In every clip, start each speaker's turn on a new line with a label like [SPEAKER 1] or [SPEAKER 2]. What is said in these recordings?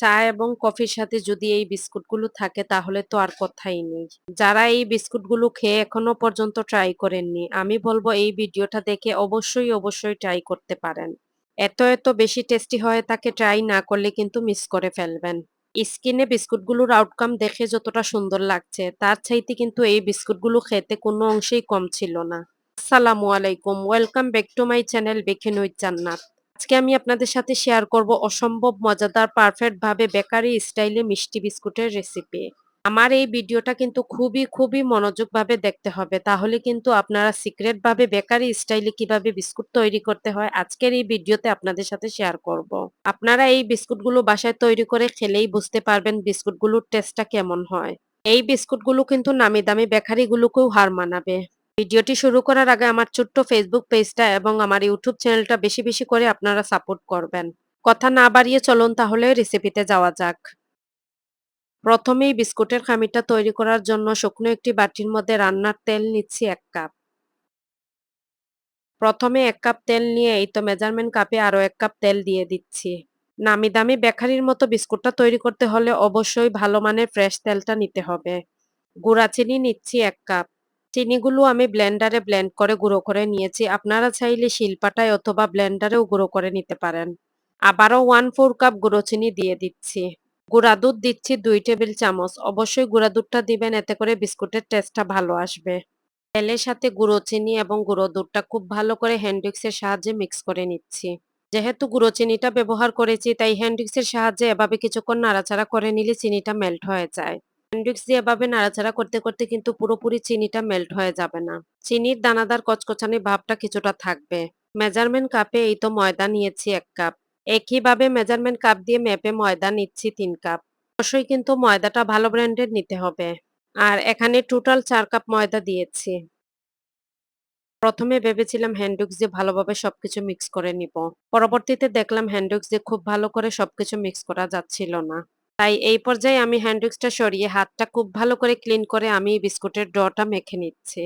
[SPEAKER 1] চা এবং কফির সাথে যদি এই বিস্কুটগুলো থাকে তাহলে তো আর কথাই নেই। যারা এই বিস্কুটগুলো খেয়ে এখনো পর্যন্ত ট্রাই করেননি, আমি বলবো এই ভিডিওটা দেখে অবশ্যই ট্রাই করতে পারেন। এত বেশি টেস্টি হয় তাকে ট্রাই না করলে কিন্তু মিস করে ফেলবেন। স্কিনে বিস্কুটগুলোর আউটকাম দেখে যতটা সুন্দর লাগছে তার চাইতে কিন্তু এই বিস্কুটগুলো খেতে কোনো অংশেই কম ছিল না। আসসালামু আলাইকুম, welcome back to my channel baking with জান্নাত। আজকে আমি আপনাদের সাথে শেয়ার করব অসম্ভব মজাদার পারফেক্ট ভাবে বেকারি স্টাইলে মিষ্টি বিস্কুটের রেসিপি। আমার এই ভিডিওটা কিন্তু খুবই মনোযোগ ভাবে দেখতে হবে, তাহলে কিন্তু আপনারা সিক্রেট ভাবে বেকারি স্টাইলে কিভাবে বিস্কুট তৈরি করতে হয় আজকের এই ভিডিওতে আপনাদের সাথে শেয়ার করব। আপনারা এই বিস্কুটগুলো বাসায় তৈরি করে খেলেই বুঝতে পারবেন বিস্কুটগুলোর টেস্টটা কেমন হয়। এই বিস্কুটগুলো কিন্তু নামি দামি বেকারিগুলোকেও হার মানাবে। ভিডিওটি শুরু করার আগে আমার ছোট্ট ফেসবুক পেজটা এবং আমার ইউটিউব চ্যানেলটা বেশি করে আপনারা সাপোর্ট করবেন। কথা না বাড়িয়ে চলুন তাহলে রেসিপিতে যাওয়া যাক। প্রথমেই বিস্কুটের খামিরটা তৈরি করার জন্য শুকনো একটি বাটির মধ্যে রান্নার তেল নিচ্ছি ১ কাপ। প্রথমে ১ কাপ তেল নিয়ে এই তো মেজারমেন্ট কাপে আরো ১ কাপ তেল দিয়ে দিচ্ছি। নামি দামি বেকারির মতো বিস্কুটটা তৈরি করতে হলে অবশ্যই ভালো মানের ফ্রেশ তেলটা নিতে হবে। গুঁড়া চিনি নিচ্ছি ১ কাপ। চিনিগুলো আমি ব্লেন্ডারে ব্লেন্ড করে গুঁড়ো করে নিয়েছি। আপনারা চাইলে শিলপাটায় অথবা ব্লেন্ডারেও গুঁড়ো করে নিতে পারেন। আবারও 1/4 কাপ গুঁড়ো চিনি দিয়ে দিচ্ছি। গুঁড়া দুধ দিচ্ছি ২ টেবিল চামচ। অবশ্যই গুঁড়া দুধটা দিবেন, এতে করে বিস্কুটের টেস্টটা ভালো আসবে। তেলের সাথে গুঁড়ো চিনি এবং গুঁড়ো দুধটা খুব ভালো করে হ্যান্ড উইক্সের সাহায্যে মিক্স করে নিচ্ছি। যেহেতু গুঁড়ো চিনিটা ব্যবহার করেছি তাই হ্যান্ড উইক্সের সাহায্যে এভাবে কিছুক্ষণ নাড়াচাড়া করে নিলে চিনিটা মেল্ট হয়ে যায়। হ্যান্ড উইক্স দিয়ে এভাবে নাড়াচাড়া করতে কিন্তু পুরোপুরি চিনিটা মেল্ট হয়ে যাবে না। চিনির দানাদার কচকচানি ভাবটা কিছুটা থাকবে। মেজারমেন্ট কাপে এই তো ময়দা নিয়েছি ১ কাপ। একইভাবে মেজারমেন্ট কাপ দিয়ে মেপে ময়দা নিচ্ছি ৩ কাপ। অবশ্যই কিন্তু ময়দাটা ভালো ব্র্যান্ডের নিতে হবে। আর এখানে টোটাল ৪ কাপ ময়দা দিয়েছি। প্রথমে ভেবেছিলাম হ্যান্ড উইক্স দিয়ে ভালোভাবে সবকিছু মিক্স করে নিব। পরবর্তীতে দেখলাম হ্যান্ড উইক্স দিয়ে খুব ভালো করে সবকিছু মিক্স করা যাচ্ছিল না। তাই এই পর্যায়ে আমি হ্যান্ড উইক্সটা সরিয়ে হাতটা খুব ভালো করে ক্লিন করে আমি বিস্কুটের ডটা মেখে নিচ্ছি।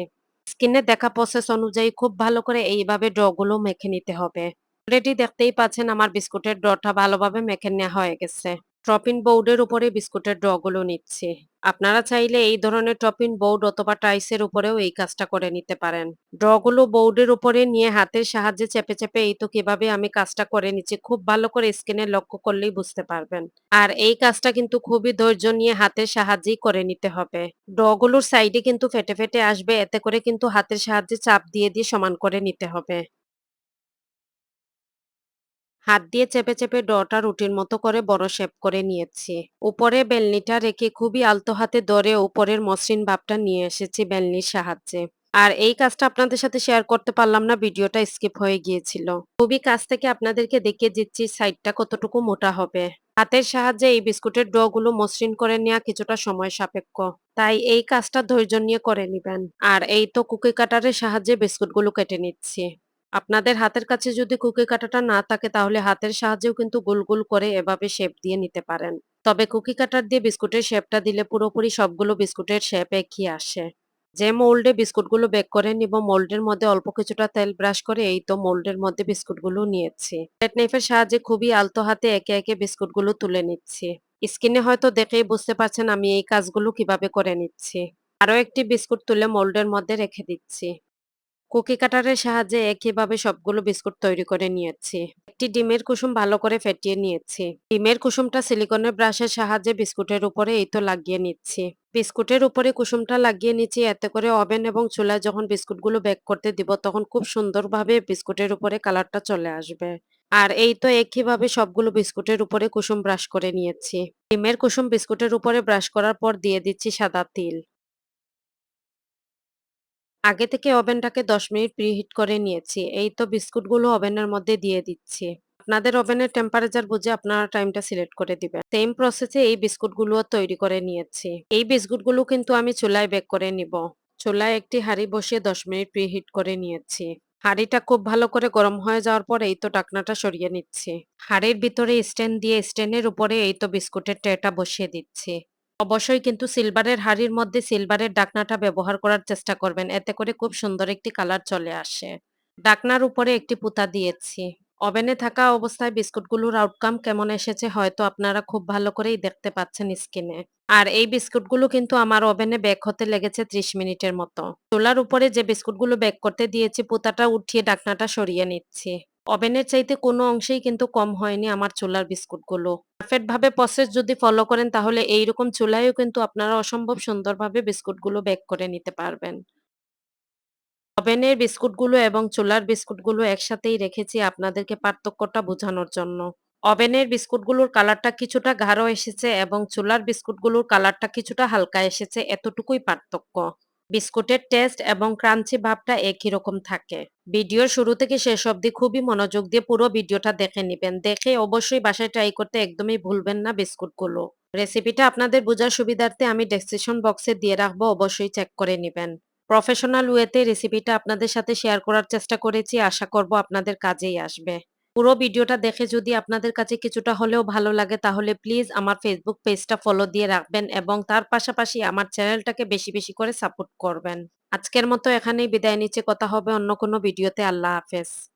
[SPEAKER 1] স্কিনে দেখা প্রসেস অনুযায়ী খুব ভালো করে এইভাবে গুলো মেখে নিতে হবে। অলরেডি দেখতেই পাচ্ছেন আমার বিস্কুটের ডটা ভালোভাবে মেখে নেওয়া হয়ে গেছে। টপিং বোর্ডের উপরে বিস্কুটের গুলো নিচ্ছি। আপনারা চাইলে এই ধরনের টপিং বোর্ড অথবা টাইসের উপরেও এই কাজটা করে নিতে পারেন। গুলো বোর্ডের উপরে নিয়ে হাতের সাহায্যে চেপে এই তো কিভাবে আমি কাজটা করে নিচ্ছি খুব ভালো করে স্কিনে লক্ষ্য করলেই বুঝতে পারবেন। আর এই কাজটা কিন্তু খুবই ধৈর্য নিয়ে হাতের সাহায্যেই করে নিতে হবে। গুলোর সাইডে কিন্তু ফেটে আসবে, এতে করে কিন্তু হাতের সাহায্যে চাপ দিয়ে সমান করে নিতে হবে। হাত দিয়ে চেপে ডটা রুটির মতো করে বড় শেপ করে নিয়েছি। উপরে বেলনিটা রেখে খুবই আলতো হাতে ধরে উপরের মসৃণ ভাবটা নিয়ে এসেছি বেলনির সাহায্যে। আর এই কাজটা আপনাদের সাথে শেয়ার করতে পারলাম না, ভিডিওটা স্কিপ হয়ে গিয়েছিল। খুবই কাছ থেকে আপনাদেরকে দেখিয়ে দিচ্ছি সাইডটা কতটুকু মোটা হবে। হাতের সাহায্যে এই বিস্কুটের গুলো মসৃণ করে নেওয়া কিছুটা সময় সাপেক্ষ। তাই এই কাজটা ধৈর্য নিয়ে করে নিবেন। আর এই তো কুকি কাটারের সাহায্যে বিস্কুটগুলো কেটে নিচ্ছি। আপনাদের হাতের কাছে যদি কুকি কাটাটা না থাকে তাহলে হাতের সাহায্যেও কিন্তু গোল করে এভাবে শেপ দিয়ে নিতে পারেন। তবে কুকি কাটার দিয়ে বিস্কুটের শেপটা দিলে পুরোপুরি সবগুলো বিস্কুটের শেপ একই আসে। যে মোল্ডে বিস্কুটগুলো বেক করে নিব, মোল্ডের মধ্যে অল্প কিছুটা তেল ব্রাশ করে এই তো মোল্ডের মধ্যে বিস্কুটগুলো নিয়েছি। প্লেট নাইফের সাহায্যে খুবই আলতো হাতে একে বিস্কুটগুলো তুলে নিচ্ছি। স্ক্রিনে হয়তো দেখেই বুঝতে পারছেন আমি এই কাজগুলো কিভাবে করে নিচ্ছি। আরো একটি বিস্কুট তুলে মোল্ডের মধ্যে রেখে দিচ্ছি। কুকি কাটারের সাহায্যে একইভাবে সবগুলো বিস্কুট তৈরি করে নিয়েছি। একটি ডিমের কুসুম ভালো করে ফেটিয়ে নিয়েছি। ডিমের কুসুমটা সিলিকনের ব্রাশের সাহায্যে বিস্কুটের উপরে এই তো লাগিয়ে নিচ্ছি। বিস্কুটের উপরে কুসুমটা লাগিয়ে নিচ্ছি, এতে করে ওভেন এবং চুলায় যখন বিস্কুটগুলো বেক করতে দিব তখন খুব সুন্দরভাবে বিস্কুটের উপরে কালারটা চলে আসবে। আর এই তো একইভাবে সবগুলো বিস্কুটের উপরে কুসুম ব্রাশ করে নিয়েছি। ডিমের কুসুম বিস্কুটের উপরে ব্রাশ করার পর দিয়ে দিচ্ছি সাদা তিল। আগে থেকে ওভেনটাকে ১০ মিনিট প্রিহিট করে নিয়েছি। এই তো বিস্কুটগুলো ওভেনের মধ্যে দিয়ে দিচ্ছি। আপনাদের ওভেনের টেম্পারেচার বুঝে আপনারা টাইমটা সিলেক্ট করে দিবেন। সেম প্রসেসে এই বিস্কুটগুলোও তৈরি করে নিয়েছি। এই বিস্কুটগুলো কিন্তু আমি চুলায় বেক করে নিব। চুলায় একটি হাঁড়ি বসিয়ে ১০ মিনিট প্রিহিট করে নিয়েছি। হাঁড়িটা খুব ভালো করে গরম হয়ে যাওয়ার পর এই তো ঢাকনাটা সরিয়ে নিচ্ছি। হাঁড়ির ভিতরে স্ট্যান্ড দিয়ে স্ট্যান্ডের উপরে এই তো বিস্কুটের ট্রেটা বসিয়ে দিচ্ছি। অবশ্যই কিন্তু সিলভারের হাঁড়ির মধ্যে সিলভারের ঢাকনাটা ব্যবহার করার চেষ্টা করবেন। এতে করে খুব সুন্দর একটি কালার চলে আসে। ঢাকনার উপরে একটি পুঁতা দিয়েছি। ওভেনে থাকা অবস্থায় বিস্কুটগুলোর আউটকাম কেমন এসেছে হয়তো আপনারা খুব ভালো করেই দেখতে পাচ্ছেন স্ক্রিনে। আর এই বিস্কুটগুলো কিন্তু আমার ওভেনে বেক হতে লেগেছে ৩০ মিনিটের মতো। চুলার উপরে যে বিস্কুটগুলো বেক করতে দিয়েছি পুতাটা উঠিয়ে ঢাকনাটা সরিয়ে নিচ্ছি। ওভেনের চাইতে কোনো অংশেই কিন্তু কম হয়নি আমার চুলার বিস্কুটগুলো। পারফেক্ট ভাবে প্রসেস যদি ফলো করেন তাহলে এইরকম চুলায়ও কিন্তু আপনারা অসম্ভব সুন্দরভাবে বিস্কুটগুলো বেক করে নিতে পারবেন। ওভেনের বিস্কুটগুলো এবং চুলার বিস্কুটগুলো একসাথেই রেখেছি আপনাদেরকে পার্থক্যটা বোঝানোর জন্য। ওভেনের বিস্কুটগুলোর কালারটা কিছুটা গাঢ় এসেছে এবং চুলার বিস্কুটগুলোর কালারটা কিছুটা হালকা এসেছে, এতটুকুই পার্থক্য। বিস্কুটের টেস্ট এবং ক্রাঞ্চি ভাবটা একই রকম থাকে। ভিডিওর শুরু থেকে শেষ অবধি খুবই মনোযোগ দিয়ে পুরো ভিডিওটা দেখে নিবেন। দেখে অবশ্যই বাসায় ট্রাই করতে একদমই ভুলবেন না বিস্কুটগুলো। রেসিপিটা আপনাদের বোঝার সুবিধার্থে আমি ডেসক্রিপশন বক্সে দিয়ে রাখবো, অবশ্যই চেক করে নিবেন। প্রফেশনাল ওয়েতে রেসিপিটা আপনাদের সাথে শেয়ার করার চেষ্টা করেছি, আশা করব আপনাদের কাজেই আসবে। পুরো ভিডিওটা দেখে যদি আপনাদের কাছে কিছুটা হলেও ভালো লাগে তাহলে প্লিজ আমার ফেসবুক পেজটা ফলো দিয়ে রাখবেন এবং তার পাশাপাশি আমার চ্যানেলটাকে বেশি বেশি করে সাপোর্ট করবেন। আজকের মতো এখানেই বিদায় নিচ্ছি, কথা হবে অন্য কোনো ভিডিওতে। আল্লাহ হাফেজ।